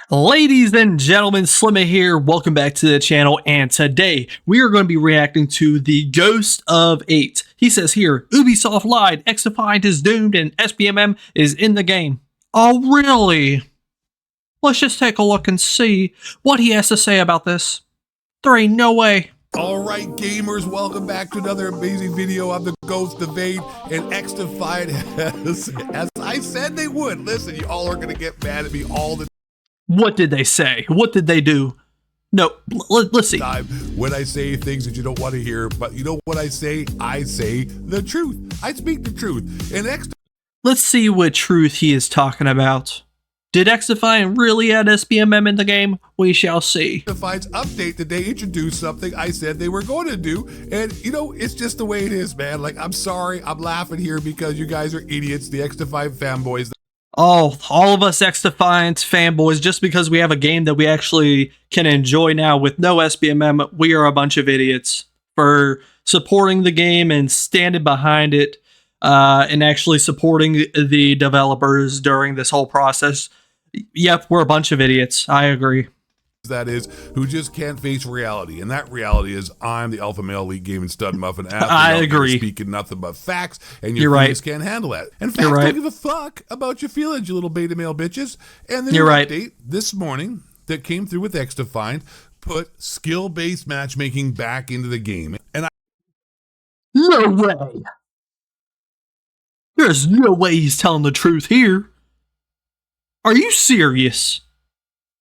Ladies and gentlemen, Slimma here. Welcome back to the channel, and today we are going to be reacting to the Ghost of 8. He says here, Ubisoft lied, XDefiant is doomed, and SBMM is in the game. Oh, really? Let's just take a look and see what he has to say about this. There ain't no way. Alright gamers, welcome back to another amazing video on the Ghost of 8, and XDefiant has, as I said they would. Listen, you all are going to get mad at me all the time. What did they say? What did they do? No, let's see. When I say things that you don't want to hear, but you know what I say? I say the truth. I speak the truth. And let's see what truth he is talking about. Did XDefiant really add SBMM in the game? We shall see. XDefiant's update today introduced something I said they were going to do, and you know, it's just the way it is, man. Like, I'm sorry, I'm laughing here because you guys are idiots, the XDefiant fanboys. Oh, all of us XDefiant fanboys, just because we have a game that we actually can enjoy now with no SBMM, we are a bunch of idiots for supporting the game and standing behind it and actually supporting the developers during this whole process. Yep, we're a bunch of idiots. I agree. That is, who just can't face reality, and that reality is I'm the alpha male elite gaming stud muffin athlete. I agree. Speaking nothing but facts, and your feelings can't handle that. And facts don't give a fuck about your feelings, you little beta male bitches. And then an update this morning that came through with XDefiant put skill-based matchmaking back into the game, and no way. There's no way he's telling the truth here. Are you serious?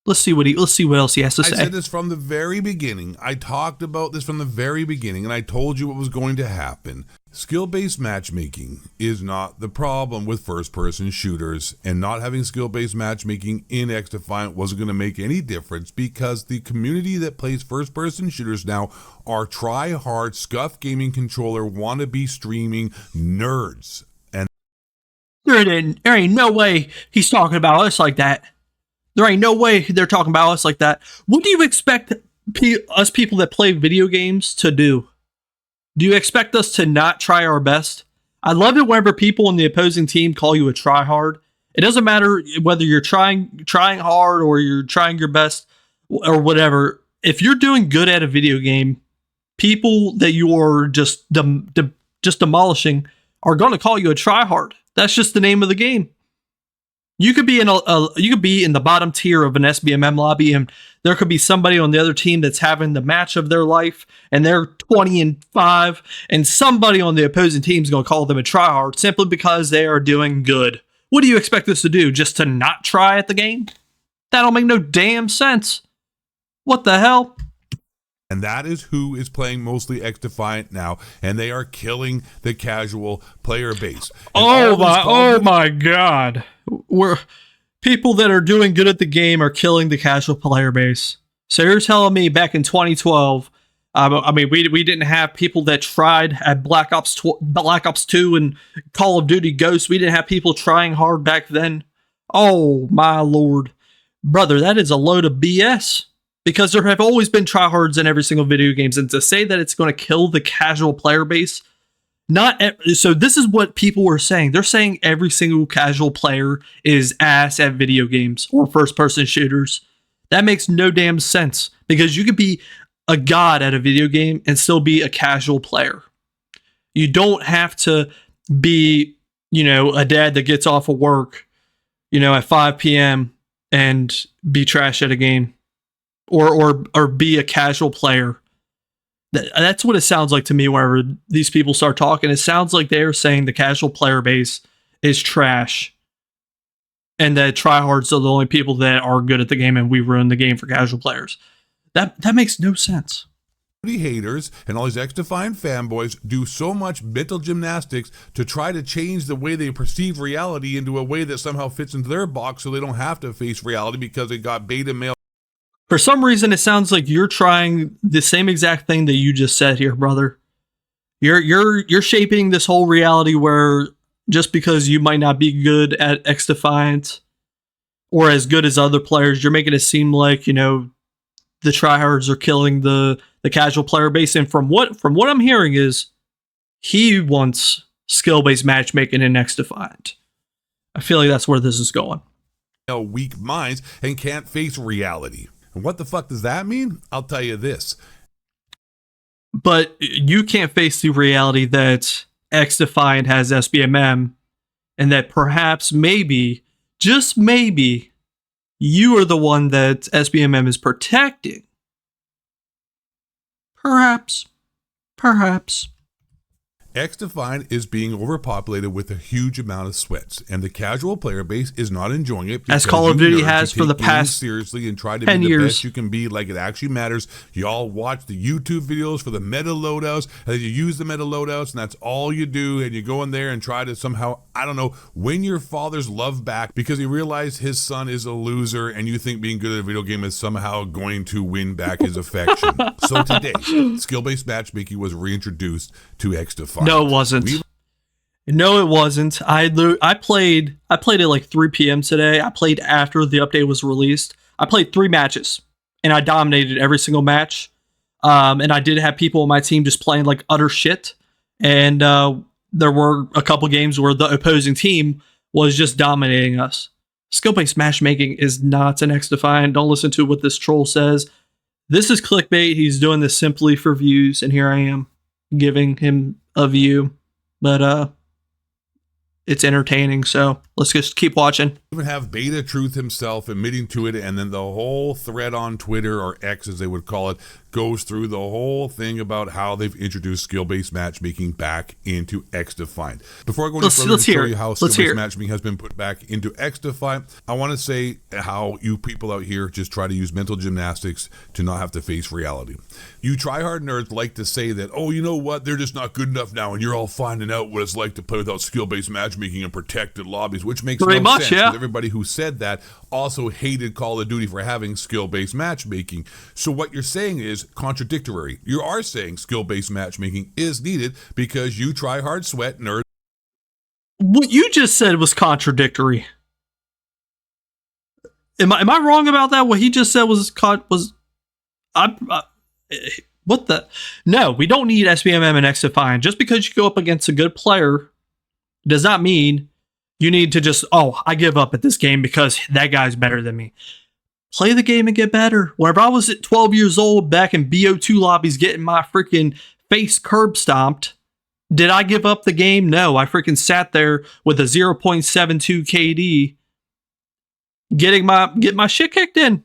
Let's see what else he has to say. I said this from the very beginning. I talked about this from the very beginning, and I told you what was going to happen. Skill-based matchmaking is not the problem with first-person shooters, and not having skill-based matchmaking in XDefiant wasn't going to make any difference because the community that plays first-person shooters now are try-hard, scuff gaming controller, wannabe streaming nerds. And there ain't no way he's talking about us like that. There ain't no way they're talking about us like that. What do you expect us people that play video games to do? Do you expect us to not try our best? I love it whenever people in the opposing team call you a tryhard. It doesn't matter whether you're trying hard or you're trying your best or whatever. If you're doing good at a video game, people that you are just demolishing are going to call you a tryhard. That's just the name of the game. You could be in the bottom tier of an SBMM lobby, and there could be somebody on the other team that's having the match of their life, and they're 20-5, and somebody on the opposing team is going to call them a tryhard simply because they are doing good. What do you expect us to do? Just to not try at the game? That don't make no damn sense. What the hell? And that is who is playing mostly XDefiant now, and they are killing the casual player base. And oh my God. People that are doing good at the game are killing the casual player base. So you're telling me back in 2012, I mean, we didn't have people that tried at Black Ops 2 and Call of Duty Ghosts. We didn't have people trying hard back then. Oh my Lord. Brother, that is a load of BS. Because there have always been tryhards in every single video games, and to say that it's going to kill the casual player base, so this is what people were saying. They're saying every single casual player is ass at video games or first-person shooters. That makes no damn sense, because you could be a god at a video game and still be a casual player. You don't have to be, a dad that gets off of work, at 5 p.m. and be trash at a game. Or be a casual player. That's what it sounds like to me whenever these people start talking. It sounds like they're saying the casual player base is trash. And that tryhards are the only people that are good at the game and we ruin the game for casual players. That makes no sense. Haters and all these XDefiant fanboys do so much mental gymnastics to try to change the way they perceive reality into a way that somehow fits into their box so they don't have to face reality because they got beta male. For some reason, it sounds like you're trying the same exact thing that you just said here, brother. You're shaping this whole reality where just because you might not be good at XDefiant or as good as other players, you're making it seem like, the tryhards are killing the casual player base. And from what I'm hearing is he wants skill-based matchmaking in XDefiant. I feel like that's where this is going. weak minds and can't face reality. And what the fuck does that mean? I'll tell you this. But you can't face the reality that XDefiant has SBMM, and that perhaps, maybe, just maybe, you are the one that SBMM is protecting. Perhaps. XDefiant is being overpopulated with a huge amount of sweats, and the casual player base is not enjoying it. As Call of Duty has for the past seriously and try to 10 be the years. best you can be, like it actually matters. You all watch the YouTube videos for the meta loadouts, and then you use the meta loadouts, and that's all you do. And you go in there and try to somehow, I don't know, win your father's love back because he realized his son is a loser, and you think being good at a video game is somehow going to win back his affection. So today, skill-based matchmaking was reintroduced to XDefiant. No, it wasn't. No, it wasn't. I played at like 3 p.m. today. I played after the update was released. I played 3 matches, and I dominated every single match. And I did have people on my team just playing like utter shit. And there were a couple games where the opposing team was just dominating us. Skill-based matchmaking is not an XDefiant. Don't listen to what this troll says. This is clickbait. He's doing this simply for views, and here I am giving him a view. But it's entertaining, so let's just keep watching. Even have Beta Truth himself admitting to it, and then the whole thread on Twitter, or X as they would call it, goes through the whole thing about how they've introduced skill-based matchmaking back into XDefiant. Before I go any further to show you how skill-based matchmaking has been put back into XDefiant, I want to say how you people out here just try to use mental gymnastics to not have to face reality. You tryhard nerds like to say that, oh, you know what, they're just not good enough now, and you're all finding out what it's like to play without skill-based matchmaking in protected lobbies, which makes no sense. Yeah. Everybody who said that also hated Call of Duty for having skill-based matchmaking. So what you're saying is contradictory. You are saying skill-based matchmaking is needed because you try hard sweat nerds. What you just said was contradictory. Am I wrong about that? What he just said was what the? No, we don't need SBMM and XDefiant. Just because you go up against a good player does not mean you need to just, oh, I give up at this game because that guy's better than me. Play the game and get better. Whenever I was at 12 years old back in BO2 lobbies getting my freaking face curb stomped, did I give up the game? No, I freaking sat there with a 0.72 KD getting my shit kicked in.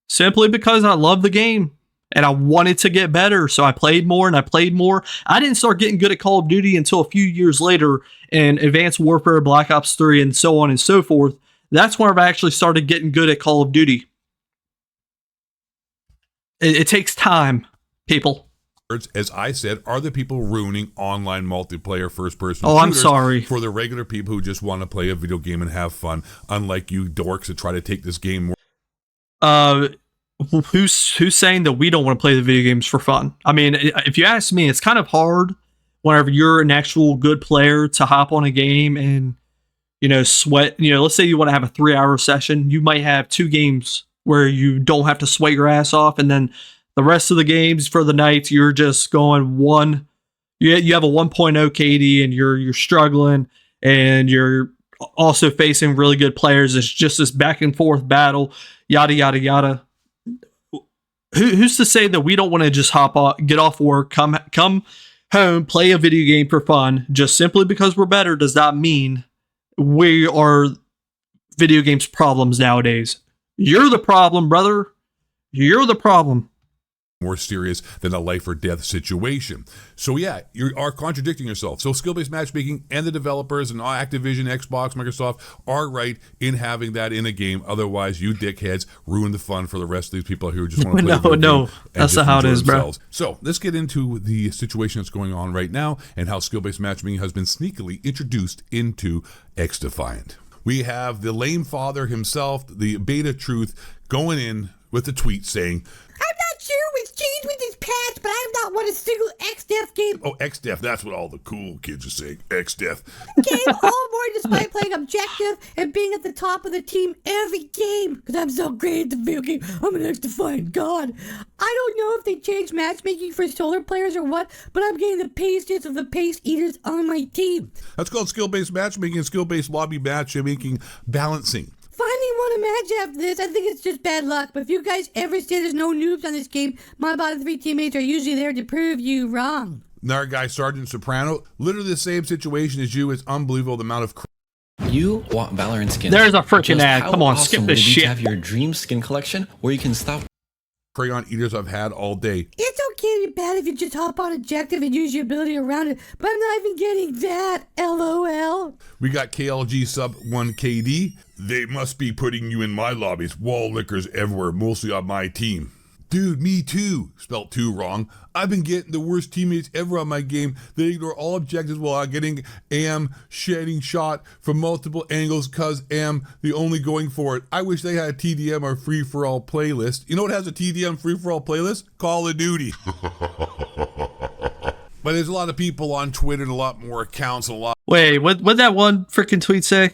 Simply because I love the game and I wanted to get better. So I played more and I played more. I didn't start getting good at Call of Duty until a few years later in Advanced Warfare, Black Ops 3, and so on and so forth. That's where I actually started getting good at Call of Duty. It takes time, people. As I said, are the people ruining online multiplayer first-person shooters. I'm sorry. For the regular people who just want to play a video game and have fun, unlike you dorks that try to take this game more. Who's saying that we don't want to play the video games for fun? I mean, if you ask me, it's kind of hard whenever you're an actual good player to hop on a game and, sweat. Let's say you want to have a 3-hour session. You might have 2 games where you don't have to sweat your ass off. And then the rest of the games for the night, you're just going one. You have a 1.0 KD and you're struggling and you're also facing really good players. It's just this back and forth battle, yada, yada, yada. Who's to say that we don't want to just hop off, get off work, come home, play a video game for fun? Just simply because we're better does not mean we are video games problems nowadays. You're the problem, brother. You're the problem. More serious than a life or death situation. So yeah, you are contradicting yourself. So skill-based matchmaking and the developers and Activision, Xbox, Microsoft are right in having that in a game. Otherwise, you dickheads ruin the fun for the rest of these people who just want to play. No, that's not how it is, bro. So let's get into the situation that's going on right now and how skill-based matchmaking has been sneakily introduced into XDefiant. We have the lame father himself, the Beta Truth, going in with a tweet saying, I'm not sure what's changed with this patch, but I have not won a single XDef game. Oh, XDef, that's what all the cool kids are saying. XDef. Game all morning despite playing objective and being at the top of the team every game. Because I'm so great at the video game. I'm an XDefiant god. I don't know if they changed matchmaking for solar players or what, but I'm getting the pastiest of the pace eaters on my team. That's called skill-based matchmaking and skill-based lobby matchmaking balancing. finally won a match after this. I think it's just bad luck. But if you guys ever say there's no noobs on this game, my bottom 3 teammates are usually there to prove you wrong. Our guy, Sergeant Soprano, literally the same situation as you. It's unbelievable the amount of You want Valorant skins. There's a freaking Just ad. how Come on, awesome skip would this it be shit. to have your dream skin collection where you can stop crayon eaters I've had all day. It's okay to be bad if you just hop on objective and use your ability around it, but I'm not even getting that. LOL. We got KLG sub 1 KD. They must be putting you in my lobbies. Wall lickers everywhere, mostly on my team. Dude, me too. Spelt 2 wrong. I've been getting the worst teammates ever on my game. They ignore all objectives while I'm getting AM shedding shot from multiple angles because AM the only going for it. I wish they had a TDM or free-for-all playlist. You know what has a TDM free-for-all playlist? Call of Duty. But there's a lot of people on Twitter and a lot more accounts and a lot. Wait, what that one freaking tweet say?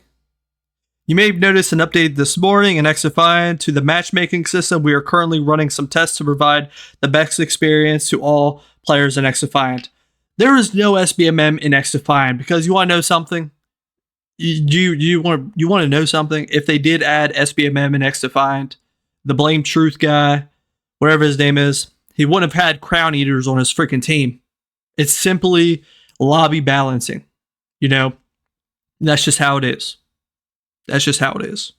You may have noticed an update this morning in XDefiant to the matchmaking system. We are currently running some tests to provide the best experience to all players in XDefiant. There is no SBMM in XDefiant because you want to know something? You want to know something? If they did add SBMM in XDefiant, the Blame Truth guy, whatever his name is, he wouldn't have had Crown Eaters on his freaking team. It's simply lobby balancing. You know, that's just how it is. That's just how it is.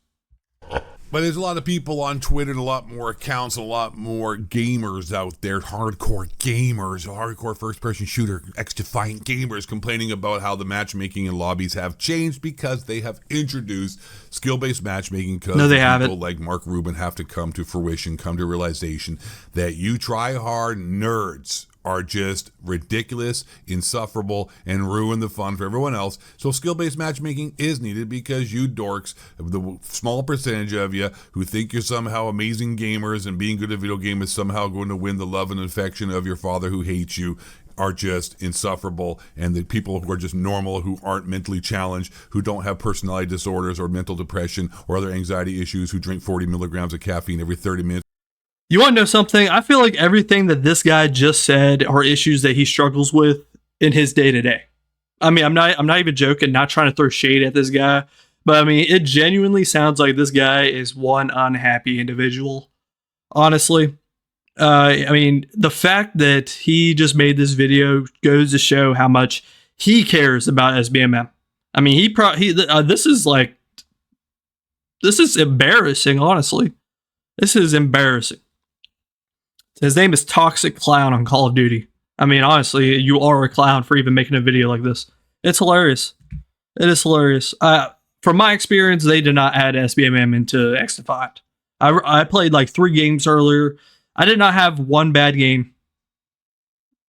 But there's a lot of people on Twitter and a lot more accounts, a lot more gamers out there, hardcore gamers, hardcore first-person shooter, XDefiant gamers complaining about how the matchmaking in lobbies have changed because they have introduced skill-based matchmaking because No, they people haven't. like Mark Rubin have to come to fruition, come to realization that you try-hard nerds are just ridiculous, insufferable, and ruin the fun for everyone else. So skill-based matchmaking is needed because you dorks, the small percentage of you who think you're somehow amazing gamers and being good at video game is somehow going to win the love and affection of your father who hates you, are just insufferable, and the people who are just normal, who aren't mentally challenged, who don't have personality disorders or mental depression or other anxiety issues, who drink 40 milligrams of caffeine every 30 minutes. You want to know something? I feel like everything that this guy just said are issues that he struggles with in his day-to-day. I mean, I'm not even joking, not trying to throw shade at this guy, but I mean, it genuinely sounds like this guy is one unhappy individual. Honestly, I mean, the fact that he just made this video goes to show how much he cares about SBMM. I mean, this is embarrassing, honestly. This is embarrassing. His name is Toxic Clown on Call of Duty. I mean, honestly, you are a clown for even making a video like this. It's hilarious. It is hilarious. From my experience, they did not add SBMM into XDefiant. I played like 3 games earlier. I did not have one bad game.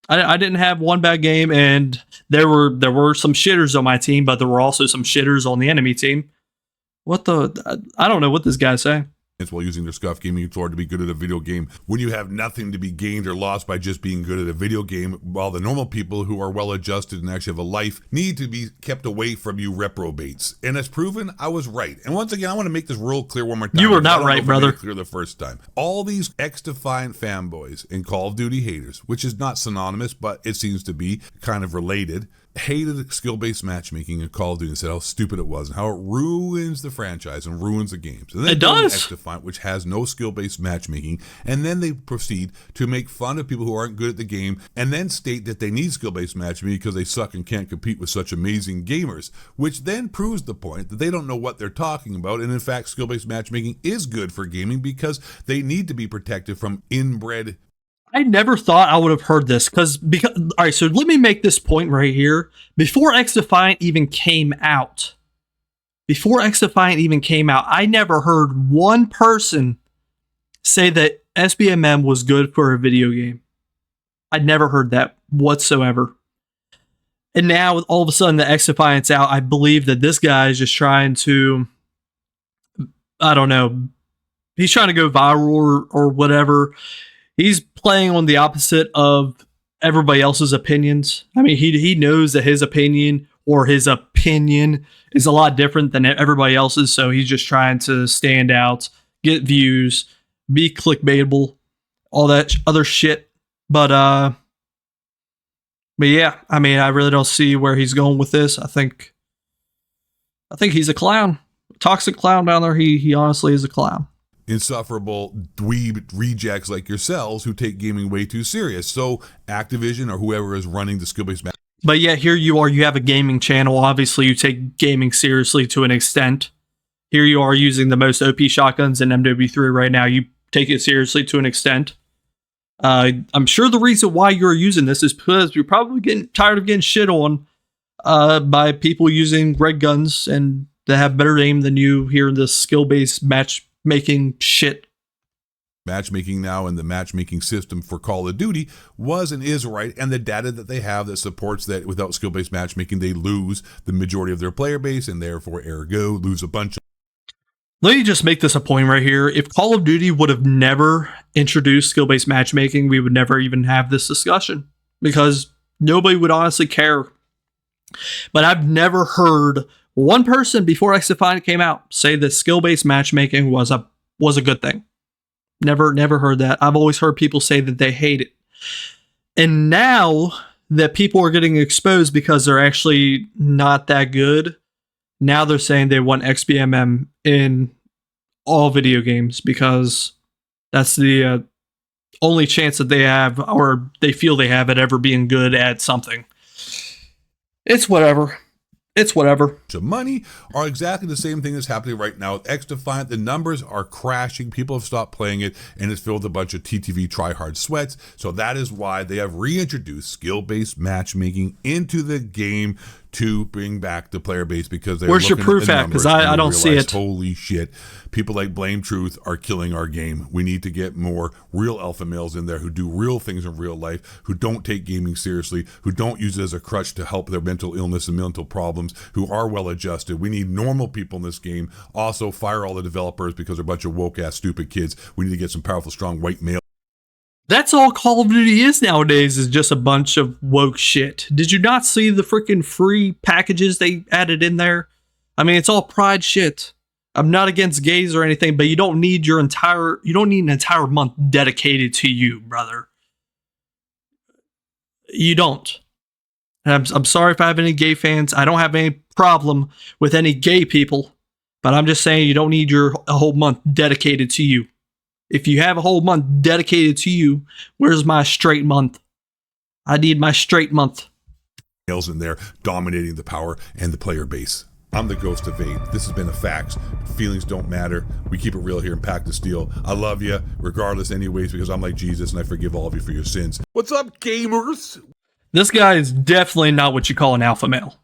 I didn't have one bad game, and there were some shitters on my team, but there were also some shitters on the enemy team. I don't know what this guy's saying. While using their scuff gaming controller to be good at a video game when you have nothing to be gained or lost by just being good at a video game, while the normal people who are well adjusted and actually have a life need to be kept away from you reprobates. And as proven, I was right. And once again, I want to make this real clear one more time. You were not right, brother. Clear the first time. All these XDefiant fanboys and Call of Duty haters, which is not synonymous, but it seems to be kind of related, hated skill-based matchmaking in Call of Duty and said how stupid it was and how it ruins the franchise and ruins the games. And then it does. XDefiant, which has no skill-based matchmaking, and then they proceed to make fun of people who aren't good at the game and then state that they need skill-based matchmaking because they suck and can't compete with such amazing gamers, which then proves the point that they don't know what they're talking about. And in fact, skill-based matchmaking is good for gaming because they need to be protected from inbred. I never thought I would have heard this because all right, so let me make this point right here. Before XDefiant even came out, I never heard one person say that SBMM was good for a video game. I never heard that whatsoever. And now with all of a sudden the XDefiant's out, I believe that this guy is just trying to, I don't know, he's trying to go viral or whatever. He's playing on the opposite of everybody else's opinions. I mean, he knows that his opinion is a lot different than everybody else's, so he's just trying to stand out, get views, be clickbaitable, all that other shit. But yeah, I mean, I really don't see where he's going with this. I think he's a clown. toxic clown down there. He honestly is a clown. Insufferable dweeb rejects like yourselves who take gaming way too serious. So Activision or whoever is running the skill-based match. But yeah, here you are. You have a gaming channel. Obviously, you take gaming seriously to an extent. Here you are using the most OP shotguns in MW3 right now. You take it seriously to an extent. I'm sure the reason why you're using this is because you're probably getting tired of getting shit on by people using red guns and that have better aim than you here in this skill-based matchmaking shit. Matchmaking now and the matchmaking system for Call of Duty was and is right, and the data that they have that supports that without skill-based matchmaking, they lose the majority of their player base and therefore, ergo, lose a bunch of. Let me just make this a point right here. If Call of Duty would have never introduced skill-based matchmaking, we would never even have this discussion because nobody would honestly care. But I've never heard one person before XDefiant came out say that skill-based matchmaking was a good thing. Never heard that. I've always heard people say that they hate it. And now that people are getting exposed because they're actually not that good, now they're saying they want XBMM in all video games because that's the only chance that they have or they feel they have at ever being good at something. It's whatever. It's whatever. Of money are exactly the same thing that's happening right now with XDefiant. The numbers are crashing. People have stopped playing it, and it's filled with a bunch of TTV tryhard sweats. So that is why they have reintroduced skill-based matchmaking into the game to bring back the player base because they're Where's your proof at? Because I don't see it. Holy shit. People like Blame Truth are killing our game. We need to get more real alpha males in there who do real things in real life, who don't take gaming seriously, who don't use it as a crutch to help their mental illness and mental problems, who are well adjusted. We need normal people in this game. Also, fire all the developers because they're a bunch of woke ass stupid kids. We need to get some powerful, strong white male. That's all Call of Duty is nowadays, is just a bunch of woke shit. Did you not see the freaking free packages they added in there? I mean, it's all pride shit. I'm not against gays or anything, but you don't need an entire month dedicated to you, brother. You don't. And I'm sorry if I have any gay fans. I don't have any problem with any gay people, but I'm just saying you don't need a whole month dedicated to you. If you have a whole month dedicated to you, where's my straight month? I need my straight month. Males in there dominating the power and the player base. I'm the Ghost of Abe. This has been a fax. Feelings don't matter. We keep it real here in Pact of Steel. I love you, regardless anyways, because I'm like Jesus and I forgive all of you for your sins. What's up, gamers? This guy is definitely not what you call an alpha male.